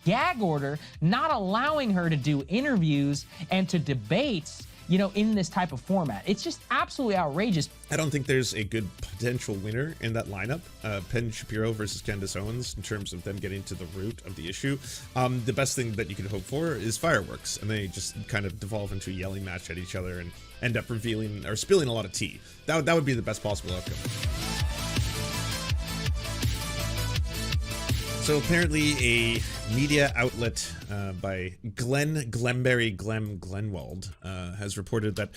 gag order, not allowing her to do interviews and to debates, you know, in this type of format. It's just absolutely outrageous. I don't think there's a good potential winner in that lineup, Penn Shapiro versus Candace Owens, in terms of them getting to the root of the issue. The best thing that you could hope for is fireworks, and they just kind of devolve into a yelling match at each other and end up revealing or spilling a lot of tea. That would be the best possible outcome. So apparently a media outlet by Glenwald has reported that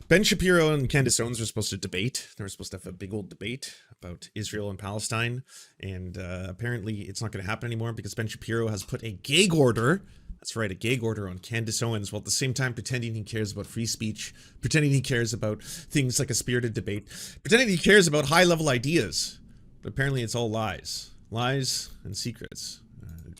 Ben Shapiro and Candace Owens were supposed to debate. They were supposed to have a big old debate about Israel and Palestine. And apparently it's not going to happen anymore because Ben Shapiro has put a gag order. That's right, a gag order on Candace Owens, while at the same time pretending he cares about free speech, pretending he cares about things like a spirited debate, pretending he cares about high-level ideas. But apparently it's all lies. Lies and secrets.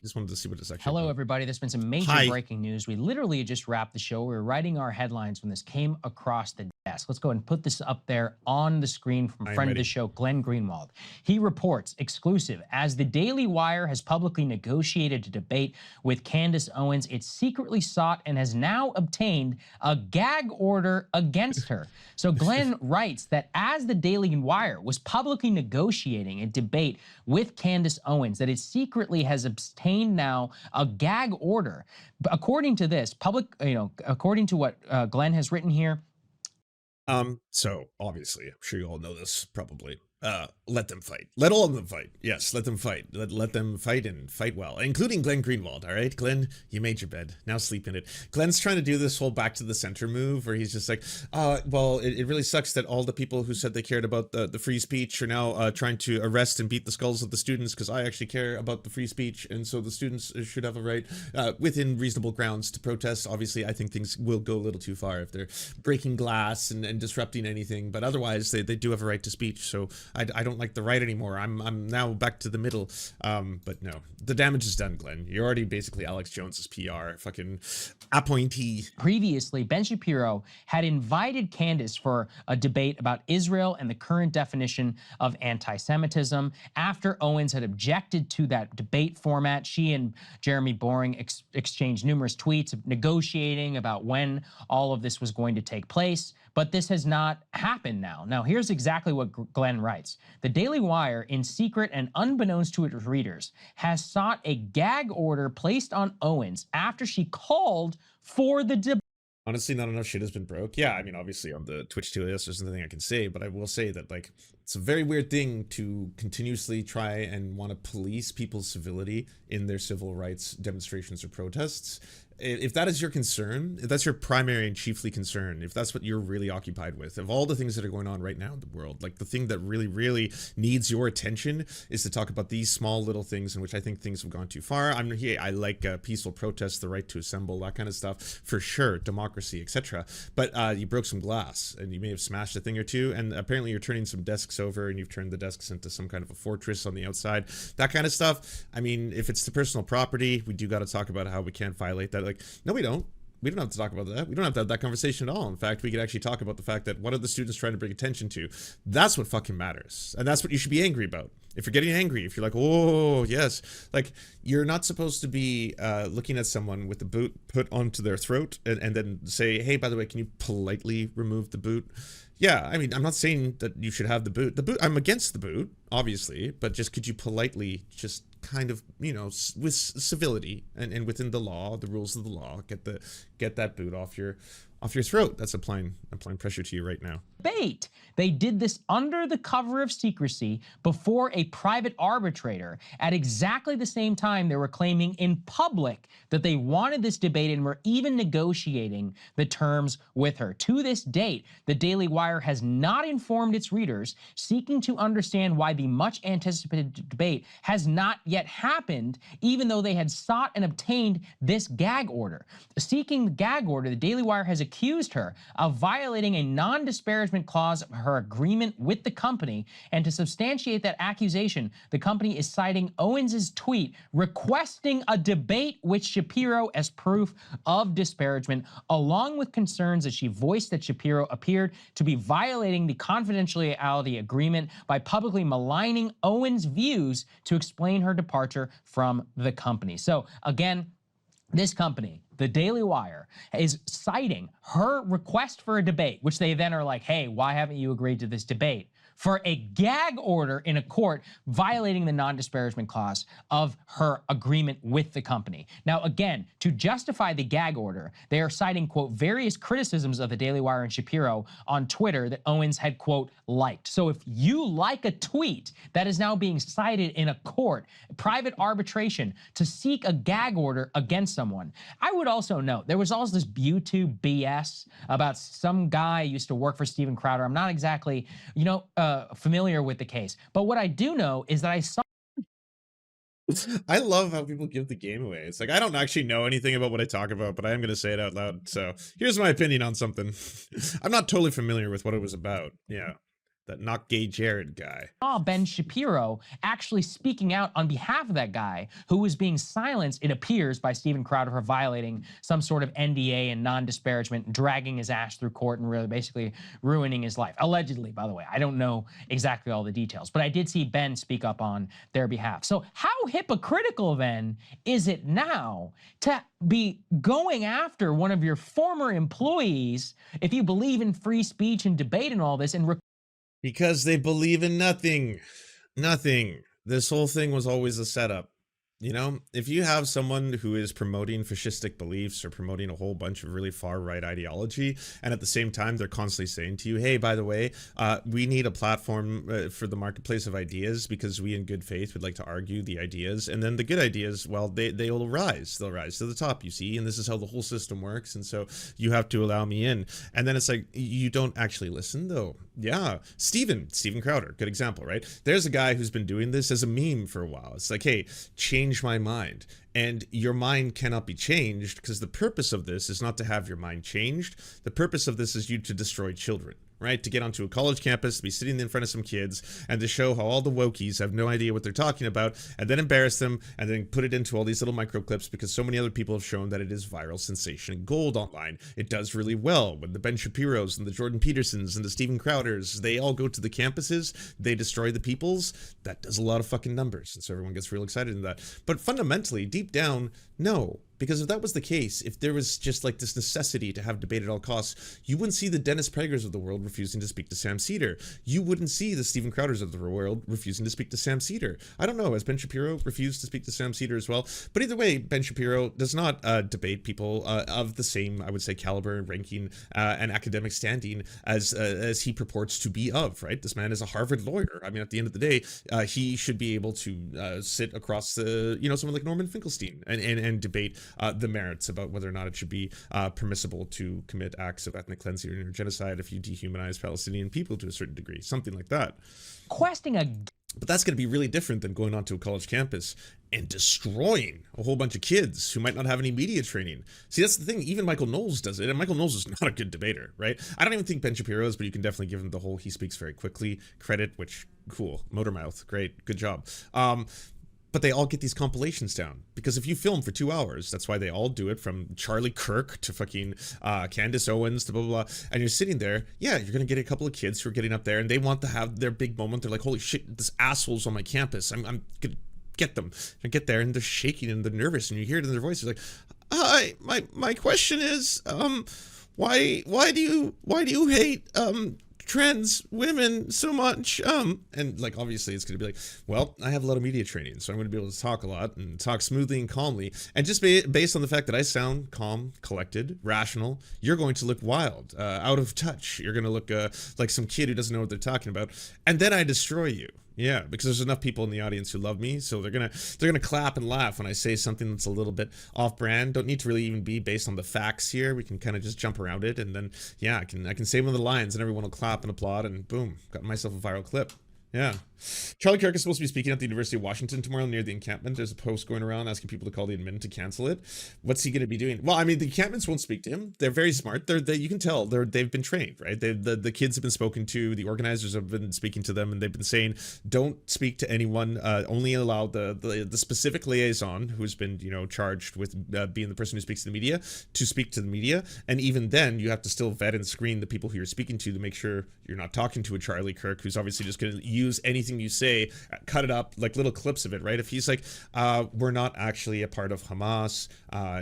Just wanted to see what this actually. Hello, everybody. There's been some major breaking news. We literally just wrapped the show. We were writing our headlines when this came across the desk. Let's go ahead and put this up there on the screen from friend of the show, Glenn Greenwald. He reports, exclusive, as the Daily Wire has publicly negotiated a debate with Candace Owens, it secretly sought and has now obtained a gag order against her. So Glenn writes that as the Daily Wire was publicly negotiating a debate with Candace Owens, that it secretly has obtained now a gag order. According to this, according to what Glenn has written here. So obviously, I'm sure you all know this probably. Let them fight. Let all of them fight. Yes, let them fight. Let them fight and fight well, including Glenn Greenwald. All right, Glenn, you made your bed. Now sleep in it. Glenn's trying to do this whole back to the center move where he's just like, well, it really sucks that all the people who said they cared about the free speech are now trying to arrest and beat the skulls of the students because I actually care about the free speech. And so the students should have a right within reasonable grounds to protest. Obviously, I think things will go a little too far if they're breaking glass and disrupting anything. But otherwise, they do have a right to speech. So I don't like the right anymore. I'm now back to the middle. But no, the damage is done, Glenn. You're already basically Alex Jones's PR fucking appointee. Previously, Ben Shapiro had invited Candace for a debate about Israel and the current definition of anti-Semitism. After Owens had objected to that debate format, she and Jeremy Boring exchanged numerous tweets negotiating about when all of this was going to take place. But this has not happened now. Now, here's exactly what Glenn writes. The Daily Wire, in secret and unbeknownst to its readers, has sought a gag order placed on Owens after she called for the debate. Honestly, not enough shit has been broke. Yeah, I mean, obviously on the Twitch TLS, there's nothing I can say, but I will say that, like, it's a very weird thing to continuously try and want to police people's civility in their civil rights demonstrations or protests. If that is your concern, if that's your primary and chiefly concern, if that's what you're really occupied with, of all the things that are going on right now in the world, like the thing that really, really needs your attention is to talk about these small little things in which I think things have gone too far. I like peaceful protests, the right to assemble, that kind of stuff, for sure, democracy, etc. But you broke some glass and you may have smashed a thing or two, and apparently you're turning some desks over and you've turned the desks into some kind of a fortress on the outside, that kind of stuff. I mean, if it's the personal property, we do got to talk about how we can't violate that. Like, no, we don't. We don't have to talk about that. We don't have to have that conversation at all. In fact, we could actually talk about the fact that what are the students trying to bring attention to? That's what fucking matters. And that's what you should be angry about. If you're getting angry, if you're like, oh, yes, like, you're not supposed to be looking at someone with the boot put onto their throat and then say, hey, by the way, can you politely remove the boot? Yeah, I mean, I'm not saying that you should have the boot. I'm against the boot, obviously, but just could you politely just kind of, you know, with civility and within the law, the rules of the law, get that boot off your throat. That's applying pressure to you right now. Debate. They did this under the cover of secrecy before a private arbitrator at exactly the same time they were claiming in public that they wanted this debate and were even negotiating the terms with her. To this date, the Daily Wire has not informed its readers, seeking to understand why the much anticipated debate has not yet happened, even though they had sought and obtained this gag order. Seeking the gag order, the Daily Wire has accused her of violating a non-disparagement clause of her agreement with the company, and to substantiate that accusation, the company is citing Owens's tweet requesting a debate with Shapiro as proof of disparagement, along with concerns that she voiced that Shapiro appeared to be violating the confidentiality agreement by publicly maligning Owens' views to explain her departure from the company. So again, this company, the Daily Wire, is citing her request for a debate, which they then are like, hey, why haven't you agreed to this debate? For a gag order in a court violating the non-disparagement clause of her agreement with the company. Now, again, to justify the gag order, they are citing, quote, various criticisms of the Daily Wire and Shapiro on Twitter that Owens had, quote, liked. So if you like a tweet that is now being cited in a court, private arbitration, to seek a gag order against someone. I would also note, there was also this YouTube BS about some guy who used to work for Steven Crowder. I'm not exactly, familiar with the case. But what I do know is that I saw. I love how people give the game away. It's like, I don't actually know anything about what I talk about, but I am going to say it out loud. So here's my opinion on something. I'm not totally familiar with what it was about. Yeah. That not gay Jared guy. Ben Shapiro actually speaking out on behalf of that guy who was being silenced, it appears, by Steven Crowder for violating some sort of NDA and non-disparagement, dragging his ass through court and really basically ruining his life. Allegedly, by the way. I don't know exactly all the details, but I did see Ben speak up on their behalf. So how hypocritical then is it now to be going after one of your former employees if you believe in free speech and debate and all this, and because they believe in nothing. Nothing. This whole thing was always a setup. You know, if you have someone who is promoting fascistic beliefs or promoting a whole bunch of really far-right ideology, and at the same time they're constantly saying to you, hey, by the way, we need a platform for the marketplace of ideas because we in good faith would like to argue the ideas, and then the good ideas, well, they will rise. They'll rise to the top, you see, and this is how the whole system works, and so you have to allow me in. And then it's like, you don't actually listen, though. Yeah, Steven Crowder, good example, right? There's a guy who's been doing this as a meme for a while. It's like, hey, change my mind. And your mind cannot be changed because the purpose of this is not to have your mind changed. The purpose of this is you to destroy children, right? To get onto a college campus, to be sitting in front of some kids and to show how all the wokies have no idea what they're talking about, and then embarrass them and then put it into all these little micro clips because so many other people have shown that it is viral sensation and gold online. It does really well. When the Ben Shapiros and the Jordan Petersons and the Steven Crowders, they all go to the campuses, they destroy the peoples. That does a lot of fucking numbers. And so everyone gets real excited in that. But fundamentally, deep down, no. Because if that was the case, if there was just like this necessity to have debate at all costs, you wouldn't see the Dennis Pregers of the world refusing to speak to Sam Cedar. You wouldn't see the Steven Crowders of the world refusing to speak to Sam Cedar. I don't know, has Ben Shapiro refused to speak to Sam Cedar as well? But either way, Ben Shapiro does not debate people of the same, I would say, caliber and ranking and academic standing as he purports to be of, right? This man is a Harvard lawyer. I mean, at the end of the day, he should be able to sit across the, someone like Norman Finkelstein and debate the merits about whether or not it should be permissible to commit acts of ethnic cleansing or genocide if you dehumanize Palestinian people to a certain degree, something like that. But that's going to be really different than going onto a college campus and destroying a whole bunch of kids who might not have any media training. See, that's the thing. Even Michael Knowles does it, and Michael Knowles is not a good debater, right? I don't even think Ben Shapiro is, but you can definitely give him the whole he speaks very quickly credit, which, cool. Motor mouth, great, good job. But they all get these compilations down because if you film for 2 hours, that's why they all do it, from Charlie Kirk to fucking Candace Owens to blah, blah, blah. And you're sitting there. Yeah, you're going to get a couple of kids who are getting up there and they want to have their big moment. They're like, holy shit, this asshole's on my campus. I'm going to get them. I get there and they're shaking and they're nervous and you hear it in their voices like, hi, my question is, why do you hate, trans women so much, and like obviously it's gonna be like, well, I have a lot of media training, so I'm gonna be able to talk a lot and talk smoothly and calmly, and just based on the fact that I sound calm, collected, rational, you're going to look wild, out of touch. You're gonna look like some kid who doesn't know what they're talking about, and then I destroy you. Yeah, because there's enough people in the audience who love me, so they're gonna clap and laugh when I say something that's a little bit off-brand. Don't need to really even be based on the facts here. We can kind of just jump around it, and then yeah, I can say one of the lines, and everyone will clap and applaud, and boom, got myself a viral clip. Yeah. Charlie Kirk is supposed to be speaking at the University of Washington tomorrow near the encampment. There's a post going around asking people to call the admin to cancel it. What's he going to be doing? Well, I mean, the encampments won't speak to him. They're very smart. You can tell they've been trained, right? The kids have been spoken to. The organizers have been speaking to them, and they've been saying, don't speak to anyone. Only allow the specific liaison who's been, you know, charged with being the person who speaks to the media to speak to the media. And even then, you have to still vet and screen the people who you're speaking to make sure you're not talking to a Charlie Kirk who's obviously just going to use anything you say, cut it up, like little clips of it, right? If he's like, we're not actually a part of Hamas,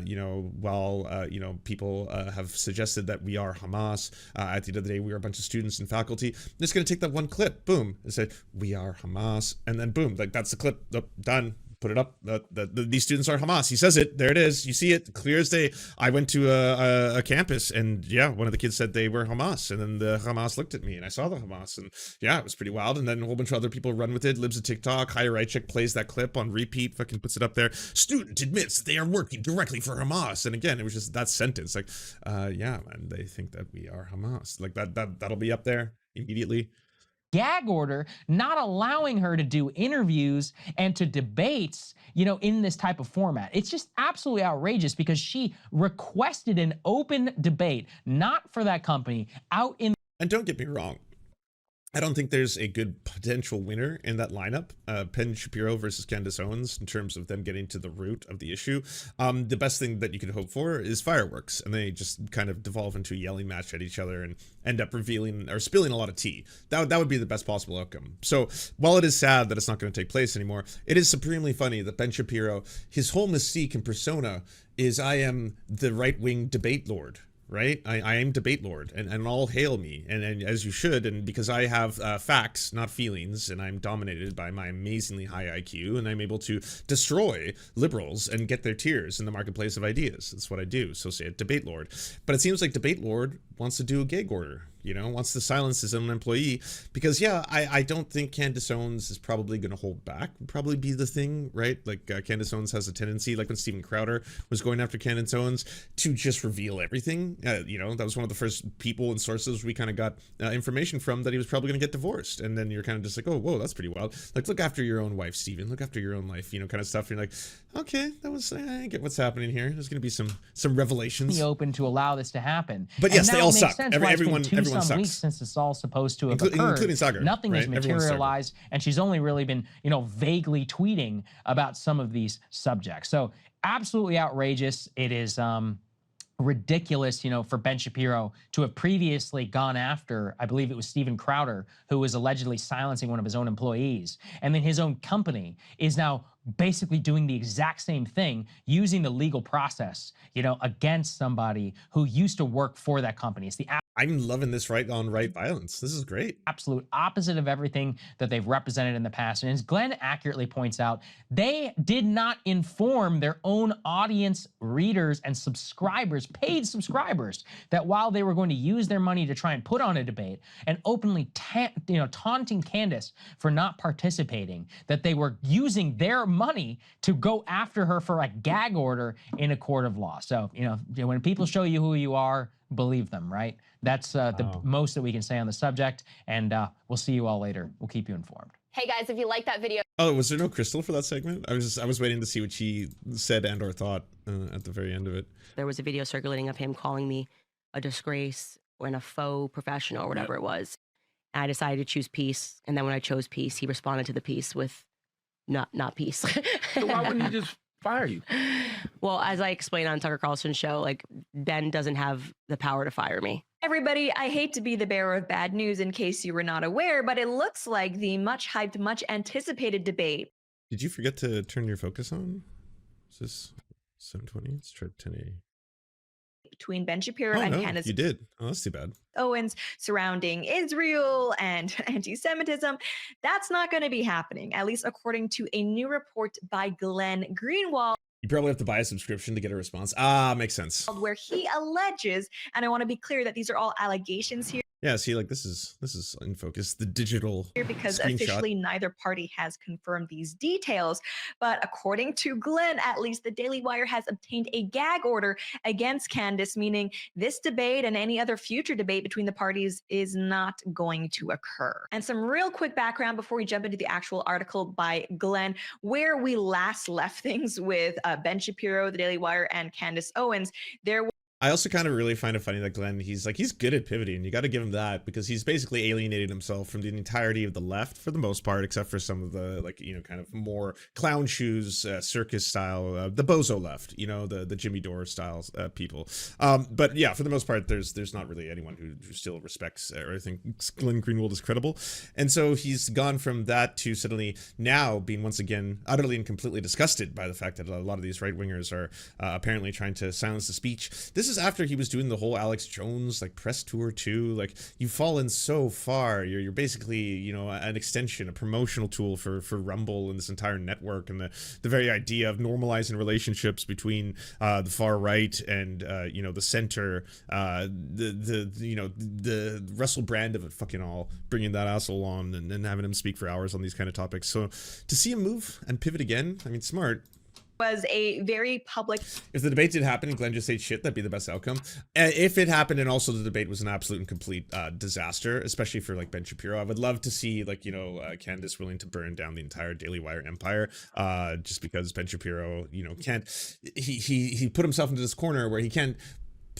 you know, while, you know, people have suggested that we are Hamas, at the end of the day, we are a bunch of students and faculty, I'm just going to take that one clip, boom, and say, we are Hamas, and then boom, like that's the clip, done. Put it up. These students are Hamas. He says it. There it is. You see it clear as day. I went to a campus, and yeah, one of the kids said they were Hamas, and then the Hamas looked at me, and I saw the Hamas, and yeah, it was pretty wild. And then a whole bunch of other people run with it. Libs of TikTok. Higher Right Chick plays that clip on repeat. Fucking puts it up there. Student admits they are working directly for Hamas, and again, it was just that sentence. Like, yeah, man, they think that we are Hamas. Like that'll be up there immediately. Gag order, not allowing her to do interviews and to debates, you know, in this type of format. It's just absolutely outrageous because she requested an open debate, not for that company, out in. And don't get me wrong, I don't think there's a good potential winner in that lineup, Penn Shapiro versus Candace Owens, in terms of them getting to the root of the issue. The best thing that you could hope for is fireworks, and they just kind of devolve into a yelling match at each other and end up revealing or spilling a lot of tea. That would be the best possible outcome. So while it is sad that it's not going to take place anymore, it is supremely funny that Ben Shapiro, his whole mystique and persona is, I am the right-wing debate lord. Right? I am debate lord, and all hail me, and as you should, and because I have facts, not feelings, and I'm dominated by my amazingly high IQ, and I'm able to destroy liberals and get their tears in the marketplace of ideas. That's what I do. So say it, debate lord. But it seems like debate lord wants to do a gag order, you know, wants to silence his own employee, because yeah, I don't think Candace Owens is probably going to hold back, would probably be the thing, right? Like Candace Owens has a tendency, like when Steven Crowder was going after Candace Owens, to just reveal everything. You know, that was one of the first people and sources we kind of got information from, that he was probably going to get divorced. And then you're kind of just like, oh, whoa, that's pretty wild. Like, look after your own wife, Steven, look after your own life, you know, kind of stuff. You're like, okay, that was, I get what's happening here. There's going to be some revelations. Open to allow this to happen. But yes, they all suck. Everyone sucks. Weeks since it's all supposed to have occurred, including Sagar, nothing right? has materialized, and she's only really been, you know, vaguely tweeting about some of these subjects. So absolutely outrageous. It is ridiculous, you know, for Ben Shapiro to have previously gone after, I believe it was Steven Crowder, who was allegedly silencing one of his own employees. And then his own company is now basically doing the exact same thing, using the legal process, you know, against somebody who used to work for that company. It's the I'm loving this right-on-right violence. This is great. Absolute opposite of everything that they've represented in the past. And as Glenn accurately points out, they did not inform their own audience, readers, and subscribers, paid subscribers, that while they were going to use their money to try and put on a debate and openly taunting Candace for not participating, that they were using their money to go after her for a gag order in a court of law. So, you know, when people show you who you are, believe them, right? That's the most that we can say on the subject, and we'll see you all later. We'll keep you informed. Hey guys, if you like that video. Oh, was there no Crystal for that segment? I was waiting to see what she said and or thought at the very end of it. There was a video circulating of him calling me a disgrace and a faux professional or whatever it was. And I decided to choose peace, and then when I chose peace, he responded to the peace with not peace. So why wouldn't he just fire you? Well, as I explained on Tucker Carlson's show, like, Ben doesn't have the power to fire me. Everybody, I hate to be the bearer of bad news in case you were not aware, but it looks like the much hyped, much anticipated debate. Did you forget to turn your focus on? Is this 720? Let's try 1080. Between Ben Shapiro and Candace you did. Oh, that's too bad. Owens surrounding Israel and anti-Semitism, that's not going to be happening, at least according to a new report by Glenn Greenwald. You probably have to buy a subscription to get a response. Makes sense. Where he alleges, and I want to be clear that these are all allegations here. Yeah, see, like this is in focus. The digital because screenshot. officially neither party has confirmed these details. But according to Glenn, at least the Daily Wire has obtained a gag order against Candace, meaning this debate and any other future debate between the parties is not going to occur. And some real quick background before we jump into the actual article by Glenn, where we last left things with Ben Shapiro, the Daily Wire, and Candace Owens. I also kind of really find it funny that Glenn, he's good at pivoting. You got to give him that, because he's basically alienated himself from the entirety of the left for the most part, except for some of the, like, you know, kind of more clown shoes, circus style, the bozo left, you know, the Jimmy Dore style people. But yeah, for the most part, there's not really anyone who still respects or thinks Glenn Greenwald is credible. And so he's gone from that to suddenly now being once again utterly and completely disgusted by the fact that a lot of these right wingers are apparently trying to silence the speech. This is after he was doing the whole Alex Jones like press tour too. Like, you've fallen so far. You're basically, you know, an extension, a promotional tool for Rumble and this entire network, and the very idea of normalizing relationships between the far right and you know, the center. You know, the Russell Brand of it fucking all, bringing that asshole on and having him speak for hours on these kind of topics. So to see him move and pivot again, I mean, smart. Was a very public. If the debate did happen and Glenn just ate shit, that'd be the best outcome. If it happened and also the debate was an absolute and complete disaster, especially for like Ben Shapiro, I would love to see, like, you know, Candace willing to burn down the entire Daily Wire empire, just because Ben Shapiro, you know, can't. He put himself into this corner where he can't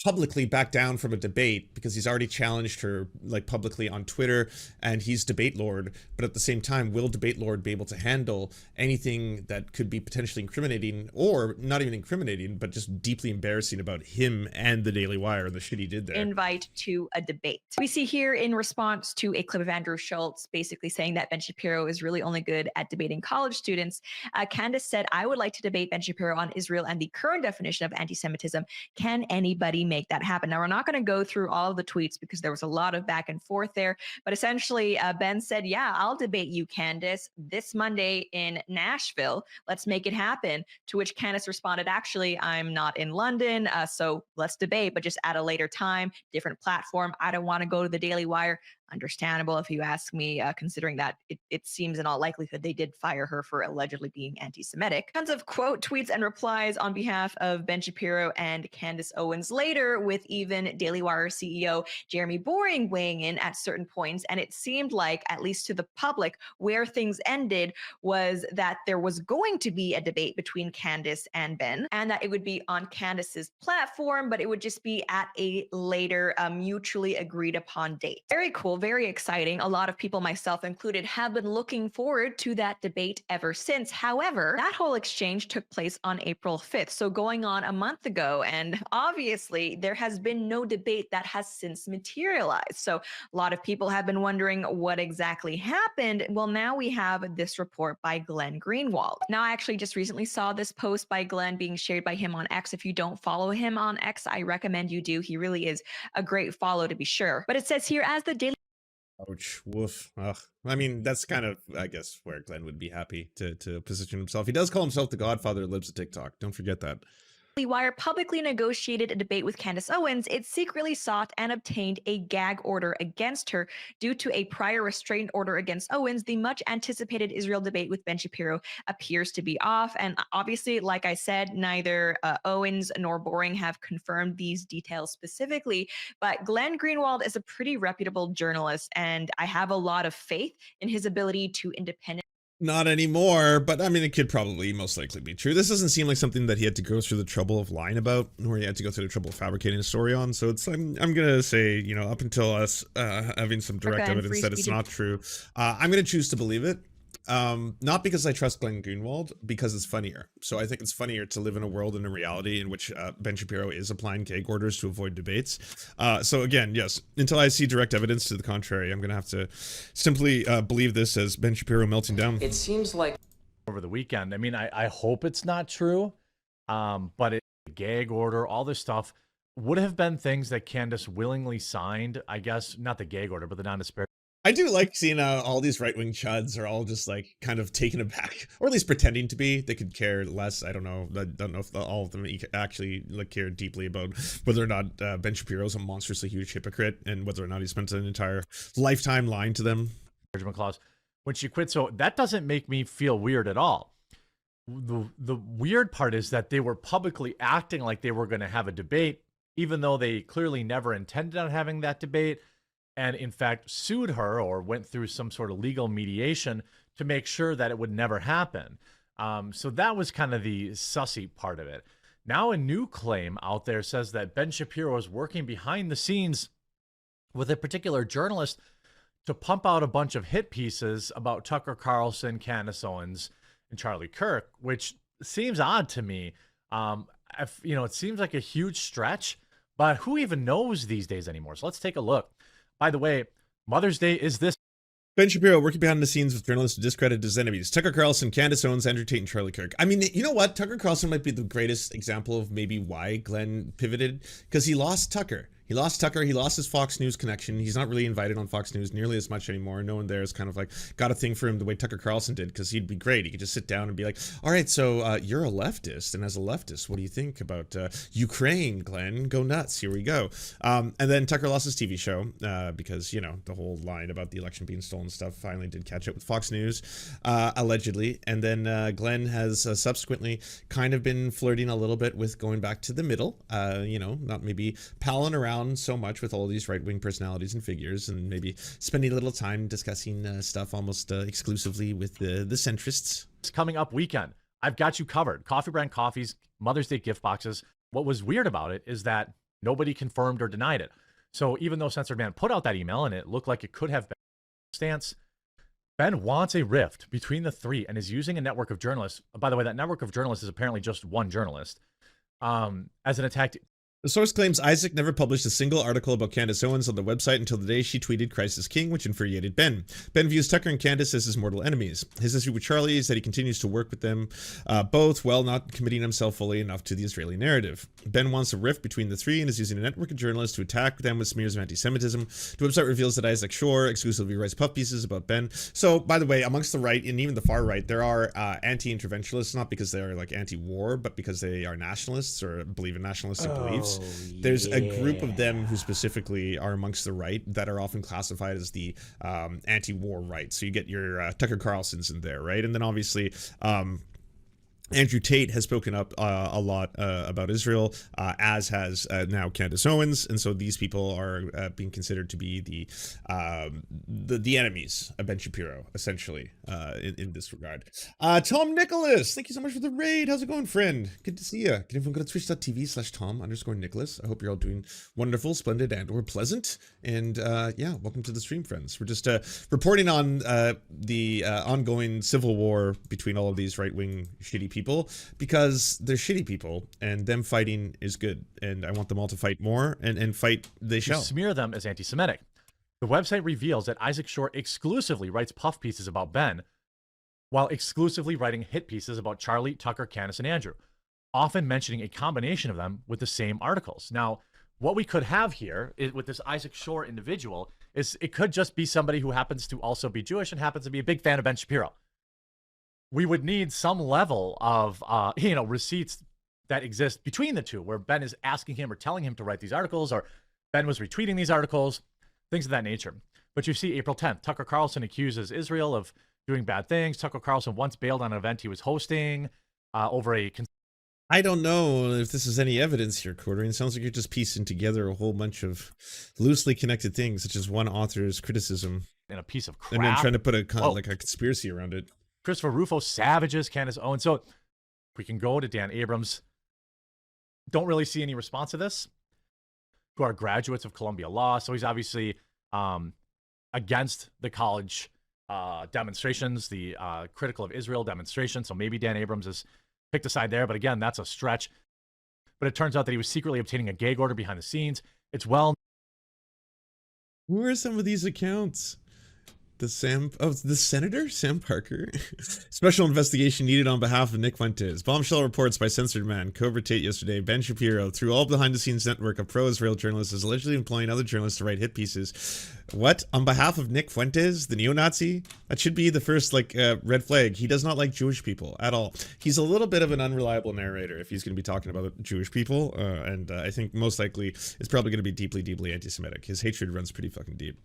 publicly back down from a debate because he's already challenged her like publicly on Twitter, and he's debate lord. But at the same time, will debate lord be able to handle anything that could be potentially incriminating, or not even incriminating, but just deeply embarrassing about him and the Daily Wire and the shit he did there? Invite to a debate. We see here in response to a clip of Andrew Schultz basically saying that Ben Shapiro is really only good at debating college students. Candace said, "I would like to debate Ben Shapiro on Israel and the current definition of anti-Semitism. Can anybody make that happen?" Now, we're not going to go through all of the tweets because there was a lot of back and forth there, but essentially Ben said, "Yeah, I'll debate you, Candace, this Monday in Nashville. Let's make it happen." To which Candace responded, "Actually, I'm not in London, so let's debate, but just at a later time, different platform. I don't want to go to the Daily Wire." Understandable, if you ask me, considering that it seems in all likelihood they did fire her for allegedly being anti-Semitic. Tons of quote tweets and replies on behalf of Ben Shapiro and Candace Owens later, with even Daily Wire CEO Jeremy Boring weighing in at certain points. And it seemed like, at least to the public, where things ended was that there was going to be a debate between Candace and Ben, and that it would be on Candace's platform, but it would just be at a later mutually agreed upon date. Very cool, very exciting. A lot of people, myself included, have been looking forward to that debate ever since. However, that whole exchange took place on April 5th, so going on a month ago, and obviously there has been no debate that has since materialized. So a lot of people have been wondering what exactly happened. Well, now we have this report by Glenn Greenwald. Now, I actually just recently saw this post by Glenn being shared by him on X. If you don't follow him on X, I recommend you do. He really is a great follow, to be sure. But it says here, as the Daily Ouch, woof. Ugh. I mean, that's kind of, I guess, where Glenn would be happy to position himself. He does call himself the Godfather that lives at TikTok. Don't forget that. Wire publicly negotiated a debate with Candace Owens, it secretly sought and obtained a gag order against her due to a prior restraint order against Owens. The much anticipated Israel debate with Ben Shapiro appears to be off. And obviously, like I said, neither Owens nor Boring have confirmed these details specifically. But Glenn Greenwald is a pretty reputable journalist, and I have a lot of faith in his ability to independently. Not anymore, but I mean, it could probably most likely be true. This doesn't seem like something that he had to go through the trouble of lying about, or he had to go through the trouble of fabricating a story on. So it's, I'm gonna say, you know, up until us having some direct evidence that it's not true, I'm gonna choose to believe it. Not because I trust Glenn Greenwald, because it's funnier. So I think it's funnier to live in a world and a reality in which Ben Shapiro is applying gag orders to avoid debates. So again, yes, until I see direct evidence to the contrary, I'm going to have to simply believe this as Ben Shapiro melting down. It seems like over the weekend. I mean, I hope it's not true, but it, gag order, all this stuff would have been things that Candace willingly signed, I guess, not the gag order, but the non-disparagement I do like seeing all these right-wing chuds are all just like kind of taken aback, or at least pretending to be. They could care less. I don't know. I don't know if all of them actually like care deeply about whether or not Ben Shapiro's a monstrously huge hypocrite and whether or not he spent an entire lifetime lying to them. Clause when she quit. So that doesn't make me feel weird at all. The weird part is that they were publicly acting like they were going to have a debate, even though they clearly never intended on having that debate. And in fact, sued her or went through some sort of legal mediation to make sure that it would never happen. So that was kind of the sussy part of it. Now a new claim out there says that Ben Shapiro is working behind the scenes with a particular journalist to pump out a bunch of hit pieces about Tucker Carlson, Candace Owens, and Charlie Kirk, which seems odd to me. It seems like a huge stretch, but who even knows these days anymore? So let's take a look. By the way, Mother's Day is this. Ben Shapiro working behind the scenes with journalists to discredit his enemies. Tucker Carlson, Candace Owens, Andrew Tate, and Charlie Kirk. I mean, you know what? Tucker Carlson might be the greatest example of maybe why Glenn pivoted, because he lost Tucker. He lost Tucker. He lost his Fox News connection. He's not really invited on Fox News nearly as much anymore. No one there is kind of like got a thing for him the way Tucker Carlson did, because he'd be great. He could just sit down and be like, all right, so you're a leftist. And as a leftist, what do you think about Ukraine, Glenn? Go nuts. Here we go. And then Tucker lost his TV show because, you know, the whole line about the election being stolen stuff finally did catch up with Fox News, allegedly. And then Glenn has subsequently kind of been flirting a little bit with going back to the middle, not maybe palling around so much with all these right-wing personalities and figures, and maybe spending a little time discussing stuff almost exclusively with the centrists. It's coming up weekend. I've got you covered. Coffee brand coffees, Mother's Day gift boxes. What was weird about it is that nobody confirmed or denied it. So even though Censored Man put out that email and it looked like it could have been stance, Ben wants a rift between the three and is using a network of journalists. By the way, that network of journalists is apparently just one journalist as an attack. The source claims Isaac never published a single article about Candace Owens on the website until the day she tweeted Christ is King, which infuriated Ben. Ben views Tucker and Candace as his mortal enemies. His issue with Charlie is that he continues to work with them both while not committing himself fully enough to the Israeli narrative. Ben wants a rift between the three and is using a network of journalists to attack them with smears of anti-Semitism. The website reveals that Isaac Shore exclusively writes puff pieces about Ben. So, by the way, amongst the right and even the far right, there are anti-interventionists, not because they are like anti-war, but because they are nationalists or believe in nationalistic beliefs. There's a group of them who specifically are amongst the right that are often classified as the anti-war right. So you get your Tucker Carlsons in there, right? And then obviously Andrew Tate has spoken up a lot about Israel, as has now Candace Owens, and so these people are being considered to be the enemies of Ben Shapiro, essentially, in this regard. Tom Nicholas, thank you so much for the raid. How's it going, friend? Good to see you. Can everyone go to twitch.tv/Tom_Nicholas? I hope you're all doing wonderful, splendid, and/or pleasant. And yeah, welcome to the stream, friends. We're just reporting on the ongoing civil war between all of these right-wing shitty people, because they're shitty people and them fighting is good, and I want them all to fight more and fight they shall. Smear them as anti-Semitic. The website reveals that Isaac Shore exclusively writes puff pieces about Ben, while exclusively writing hit pieces about Charlie, Tucker, Candace, and Andrew, often mentioning a combination of them with the same articles. Now, what we could have here is, with this Isaac Shore individual, is it could just be somebody who happens to also be Jewish and happens to be a big fan of Ben Shapiro. We would need some level of, receipts that exist between the two, where Ben is asking him or telling him to write these articles, or Ben was retweeting these articles, things of that nature. But you see, April 10th, Tucker Carlson accuses Israel of doing bad things. Tucker Carlson once bailed on an event he was hosting over a... I don't know if this is any evidence here, Cordery. It sounds like you're just piecing together a whole bunch of loosely connected things, such as one author's criticism. And a piece of crap. And then trying to put a conspiracy around it. Christopher Rufo savages Candace Owens. So we can go to Dan Abrams. Don't really see any response to this. Who are graduates of Columbia Law. So he's obviously against the college demonstrations, the critical of Israel demonstration. So maybe Dan Abrams has picked a side there. But again, that's a stretch. But it turns out that he was secretly obtaining a gag order behind the scenes. It's well. Who are some of these accounts? The senator, Sam Parker. Special investigation needed on behalf of Nick Fuentes. Bombshell reports by Censored Man. Cobra Tate yesterday. Ben Shapiro, through all behind-the-scenes network of pro-Israel journalists, is allegedly employing other journalists to write hit pieces. What? On behalf of Nick Fuentes, the neo-Nazi? That should be the first, red flag. He does not like Jewish people at all. He's a little bit of an unreliable narrator if he's going to be talking about Jewish people, and I think most likely it's probably going to be deeply, deeply anti-Semitic. His hatred runs pretty fucking deep.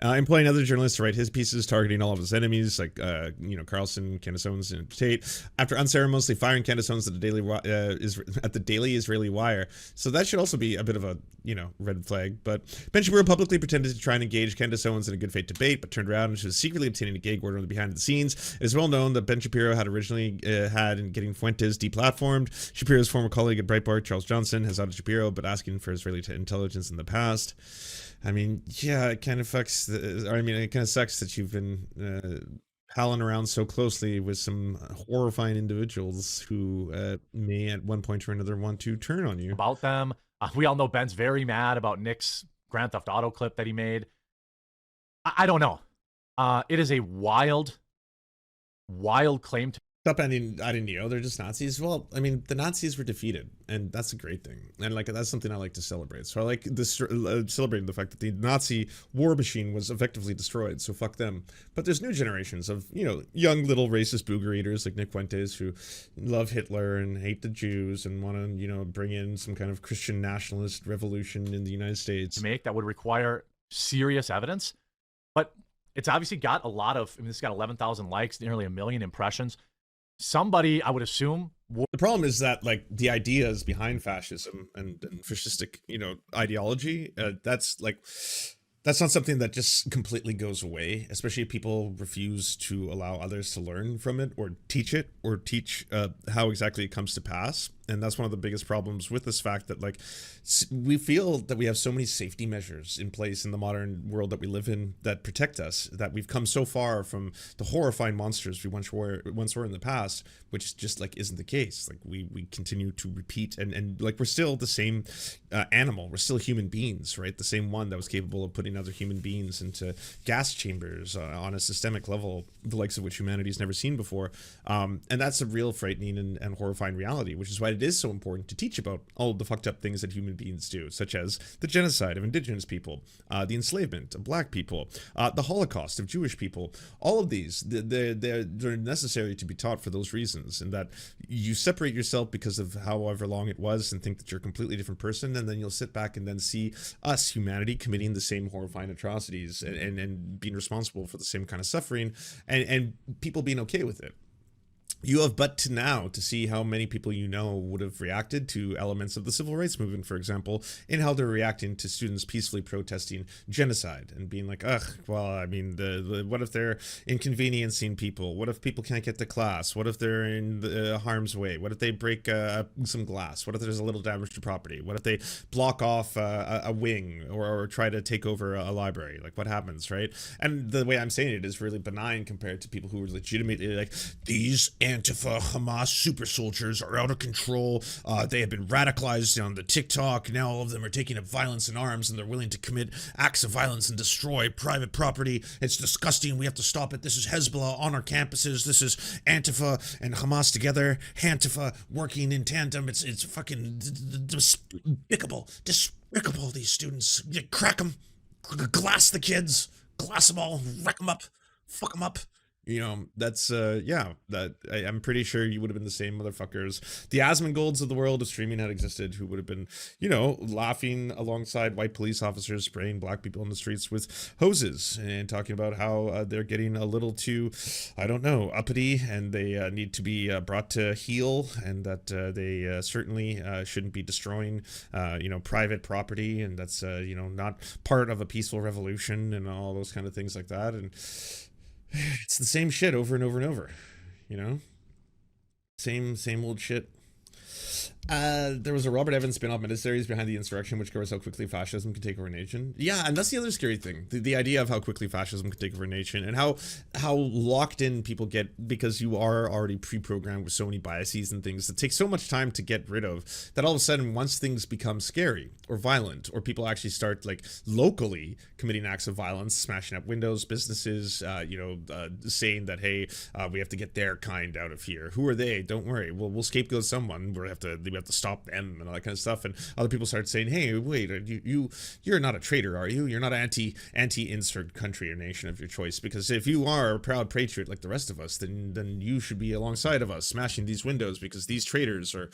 Employing other journalists to write his pieces, targeting all of his enemies, like, Carlson, Candace Owens, and Tate, after unceremoniously firing Candace Owens at the Daily Israeli Wire. So that should also be a bit of a, red flag. But Ben Shapiro publicly pretended to try and engage Candace Owens in a good faith debate, but turned around and she was secretly obtaining a gag order on the behind the scenes. It is well known that Ben Shapiro had originally had in getting Fuentes deplatformed. Shapiro's former colleague at Breitbart, Charles Johnson, has outed Shapiro, but asking for Israeli intelligence in the past. I mean, yeah, it kind of sucks that you've been palling around so closely with some horrifying individuals who may at one point or another want to turn on you. About them. We all know Ben's very mad about Nick's Grand Theft Auto clip that he made. I don't know. It is a wild claim to Stop adding neo, they're just Nazis. Well, I mean, the Nazis were defeated, and that's a great thing. And that's something I like to celebrate. So I like this celebrating the fact that the Nazi war machine was effectively destroyed. So fuck them. But there's new generations of, young little racist booger eaters like Nick Fuentes who love Hitler and hate the Jews and want to, bring in some kind of Christian nationalist revolution in the United States. Make that would require serious evidence. But it's obviously got a lot of, this got 11,000 likes, nearly 1 million impressions. Somebody, I would assume. The problem is that, the ideas behind fascism and fascistic, ideology, that's not something that just completely goes away, especially if people refuse to allow others to learn from it or teach how exactly it comes to pass. And that's one of the biggest problems with this fact that, we feel that we have so many safety measures in place in the modern world that we live in that protect us, that we've come so far from the horrifying monsters we once were in the past, which just, isn't the case. We continue to repeat and we're still the same animal. We're still human beings, right? The same one that was capable of putting other human beings into gas chambers on a systemic level, the likes of which humanity's never seen before. And that's a real frightening and horrifying reality, which is why it is so important to teach about all of the fucked up things that human beings do, such as the genocide of indigenous people, the enslavement of black people, the Holocaust of Jewish people. All of these, they're necessary to be taught for those reasons, and that you separate yourself because of however long it was and think that you're a completely different person, and then you'll sit back and then see us, humanity, committing the same horrifying atrocities and being responsible for the same kind of suffering, and people being okay with it. You have but to now to see how many people would have reacted to elements of the civil rights movement, for example, and how they're reacting to students peacefully protesting genocide and being like, what if they're inconveniencing people? What if people can't get to class? What if they're in harm's way? What if they break some glass? What if there's a little damage to property? What if they block off a wing or try to take over a library? What happens, right? And the way I'm saying it is really benign compared to people who are legitimately these Antifa Hamas super soldiers are out of control. They have been radicalized on the TikTok. Now all of them are taking up violence in arms and they're willing to commit acts of violence and destroy private property. It's disgusting. We have to stop it. This is Hezbollah on our campuses. This is Antifa and Hamas together. Antifa working in tandem. It's fucking despicable. Despicable, these students. You crack them. Glass the kids. Glass them all. Wreck them up. Fuck them up. That's I'm pretty sure you would have been the same motherfuckers. The Asmongold's of the world if streaming had existed, who would have been, laughing alongside white police officers spraying black people in the streets with hoses and talking about how they're getting a little too, uppity, and they need to be brought to heel, and that they certainly shouldn't be destroying, private property, and that's, not part of a peaceful revolution, and all those kind of things like that. And it's the same shit over and over and over, same old shit. There was a Robert Evans spin-off miniseries behind the insurrection, which covers how quickly fascism can take over a nation. Yeah, and that's the other scary thing. The idea of how quickly fascism can take over a nation, and how locked in people get because you are already pre-programmed with so many biases and things that take so much time to get rid of, that all of a sudden, once things become scary or violent, or people actually start like locally committing acts of violence, smashing up windows, businesses, saying that, hey, we have to get their kind out of here. Who are they? Don't worry. We'll scapegoat someone. We have to stop them and all that kind of stuff. And other people start saying, hey, wait, you're not a traitor, are you? You're not anti-insert country or nation of your choice, because if you are a proud patriot like the rest of us, then you should be alongside of us, smashing these windows, because these traitors are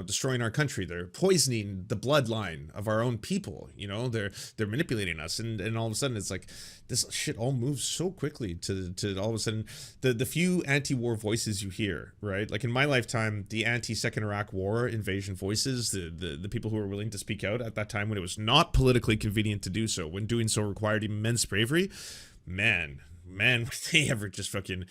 destroying our country. They're poisoning the bloodline of our own people. They're manipulating us, and all of a sudden it's like this shit all moves so quickly to all of a sudden the few anti-war voices you hear, right? Like in my lifetime, the anti-Second Iraq War invasion voices, the people who were willing to speak out at that time when it was not politically convenient to do so, when doing so required immense bravery, man, were they ever just fucking,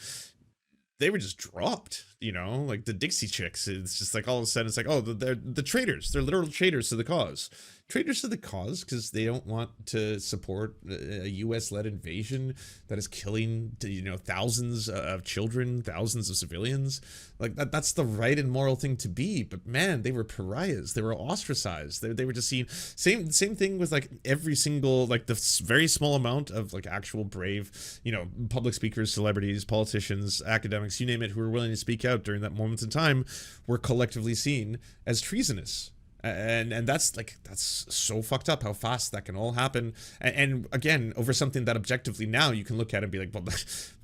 they were just dropped, like the Dixie Chicks. It's just like all of a sudden it's like, oh, they're the traitors. They're literal traitors to the cause. Traitors to the cause because they don't want to support a U.S.-led invasion that is killing, thousands of children, thousands of civilians. Like that's the right and moral thing to be. But man, they were pariahs. They were ostracized. They were just seen. Same thing with like every single, like the very small amount of like actual brave, public speakers, celebrities, politicians, academics, you name it, who were willing to speak out during that moment in time, were collectively seen as treasonous. And that's so fucked up how fast that can all happen. And again, over something that objectively now you can look at and be like, well,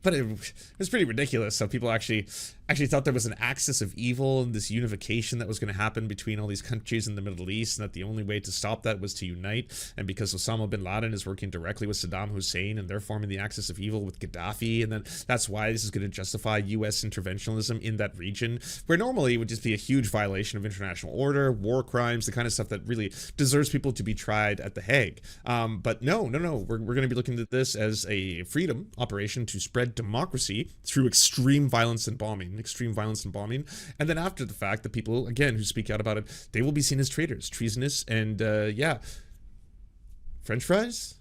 but it was pretty ridiculous. So people actually thought there was an axis of evil and this unification that was going to happen between all these countries in the Middle East, and that the only way to stop that was to unite. And because Osama bin Laden is working directly with Saddam Hussein, and they're forming the axis of evil with Gaddafi, and then that's why this is going to justify U.S. interventionism in that region, where normally it would just be a huge violation of international order, war crimes, the kind of stuff that really deserves people to be tried at The Hague. But no, we're going to be looking at this as a freedom operation to spread democracy through extreme violence and bombing. And then after the fact, the people, again, who speak out about it, they will be seen as traitors, treasonous, and French fries?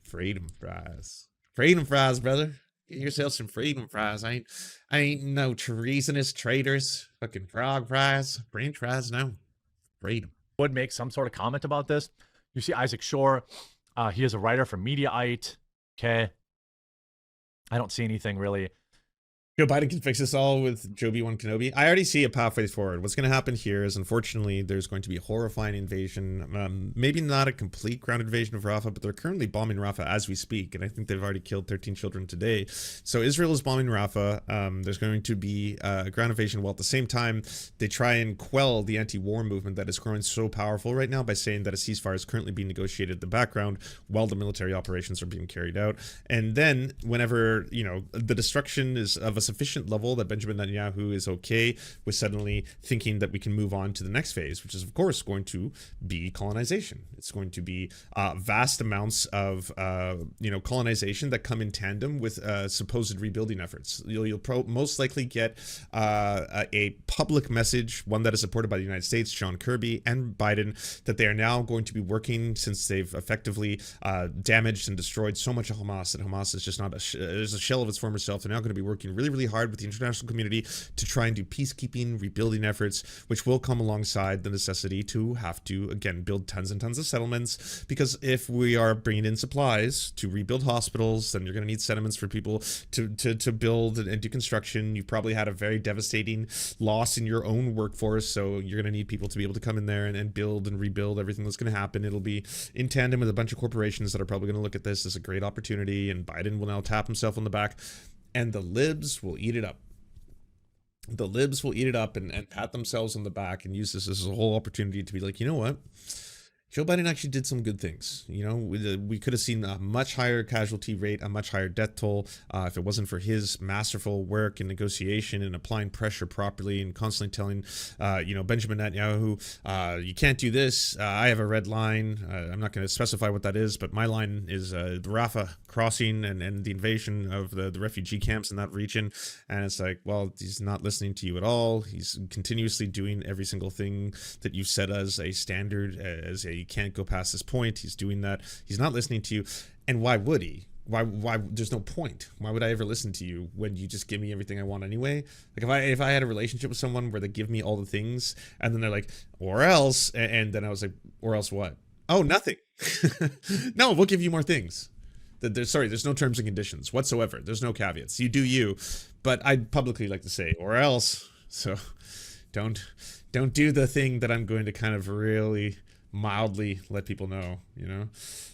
Freedom fries, brother. Get yourself some freedom fries. I ain't no treasonous traitors. Fucking frog fries, French fries, no. Freedom. Would make some sort of comment about this. You see Isaac Shore. He is a writer for Mediaite. Okay. I don't see anything really. Joe Biden can fix this all with Joe B1 Kenobi. I already see a pathway forward. What's going to happen here is, unfortunately, there's going to be a horrifying invasion. Maybe not a complete ground invasion of Rafah, but they're currently bombing Rafah as we speak, and I think they've already killed 13 children today. So Israel is bombing Rafah. There's going to be a ground invasion, while at the same time, they try and quell the anti-war movement that is growing so powerful right now by saying that a ceasefire is currently being negotiated in the background while the military operations are being carried out. And then whenever, the destruction is of a sufficient level that Benjamin Netanyahu is okay with suddenly thinking that we can move on to the next phase, which is of course going to be colonization. It's going to be vast amounts of colonization that come in tandem with supposed rebuilding efforts. You'll most likely get a public message, one that is supported by the United States, John Kirby and Biden, that they are now going to be working, since they've effectively damaged and destroyed so much of Hamas, that Hamas is just not is a shell of its former self. They're now going to be working really, really hard with the international community to try and do peacekeeping, rebuilding efforts, which will come alongside the necessity to have to, again, build tons and tons of settlements. Because if we are bringing in supplies to rebuild hospitals, then you're going to need settlements for people to build and do construction. You've probably had a very devastating loss in your own workforce, so you're going to need people to be able to come in there and build and rebuild everything that's going to happen. It'll be in tandem with a bunch of corporations that are probably going to look at this as a great opportunity, and Biden will now tap himself on the back, and the libs will eat it up. The libs will eat it up and pat themselves on the back and use this as a whole opportunity to be like, you know what? Joe Biden actually did some good things. You know, we could have seen a much higher casualty rate, a much higher death toll, if it wasn't for his masterful work in negotiation and applying pressure properly and constantly telling, Benjamin Netanyahu, you can't do this. I have a red line. I'm not going to specify what that is, but my line is the Rafah crossing and the invasion of the refugee camps in that region. And it's like, well, he's not listening to you at all. He's continuously doing every single thing that you've set as a standard, as a you can't go past this point. He's doing that. He's not listening to you. And why would he? Why there's no point. Why would I ever listen to you when you just give me everything I want anyway? Like if I had a relationship with someone where they give me all the things and then they're like, or else, and then I was like, or else what? Oh, nothing. No, we'll give you more things. There's no terms and conditions whatsoever. There's no caveats. You do you, but I'd publicly like to say, or else. So don't do the thing that I'm going to kind of really mildly let people know, you know.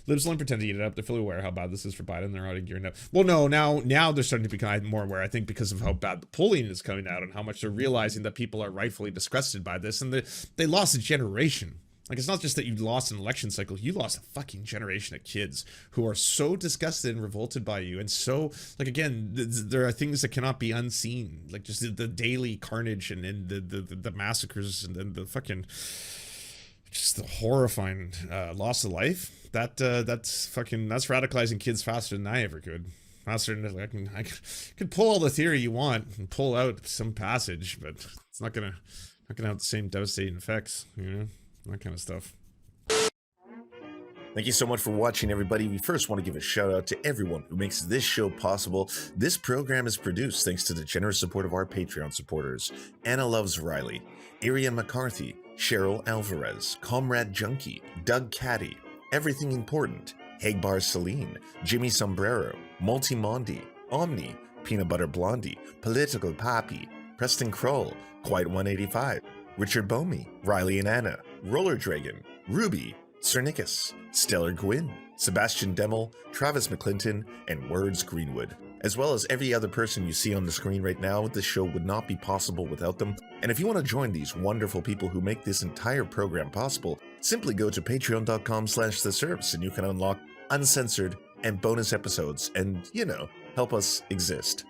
Libs don't pretend to eat it up. They're fully aware how bad this is for Biden. They're already gearing up. Well, no, now they're starting to become more aware, I think, because of how bad the polling is coming out and how much they're realizing that people are rightfully disgusted by this. And they lost a generation. Like, it's not just that you lost an election cycle, you lost a fucking generation of kids who are so disgusted and revolted by you. And so, like, again, there are things that cannot be unseen. Like, just the daily carnage and the massacres and the fucking, just the horrifying loss of life. That's radicalizing kids faster than I ever could. Faster than I could pull all the theory you want and pull out some passage, but it's not gonna have the same devastating effects, you know. That kind of stuff. Thank you so much for watching, everybody. We first want to give a shout out to everyone who makes this show possible. This program is produced thanks to the generous support of our Patreon supporters: Anna Loves Riley, Iria McCarthy, Cheryl Alvarez, Comrade Junkie, Doug Caddy, Everything Important, Hagbar Celine, Jimmy Sombrero, Multi Mondi, Omni, Peanut Butter Blondie, Political Poppy, Preston Kroll, Quiet 185, Richard Bomey, Riley and Anna, Roller Dragon, Ruby, Cernicus, Stellar Gwyn, Sebastian Demmel, Travis McClinton, and Words Greenwood. As well as every other person you see on the screen right now, this show would not be possible without them. And if you want to join these wonderful people who make this entire program possible, simply go to patreon.com/theserfs and you can unlock uncensored and bonus episodes and, help us exist.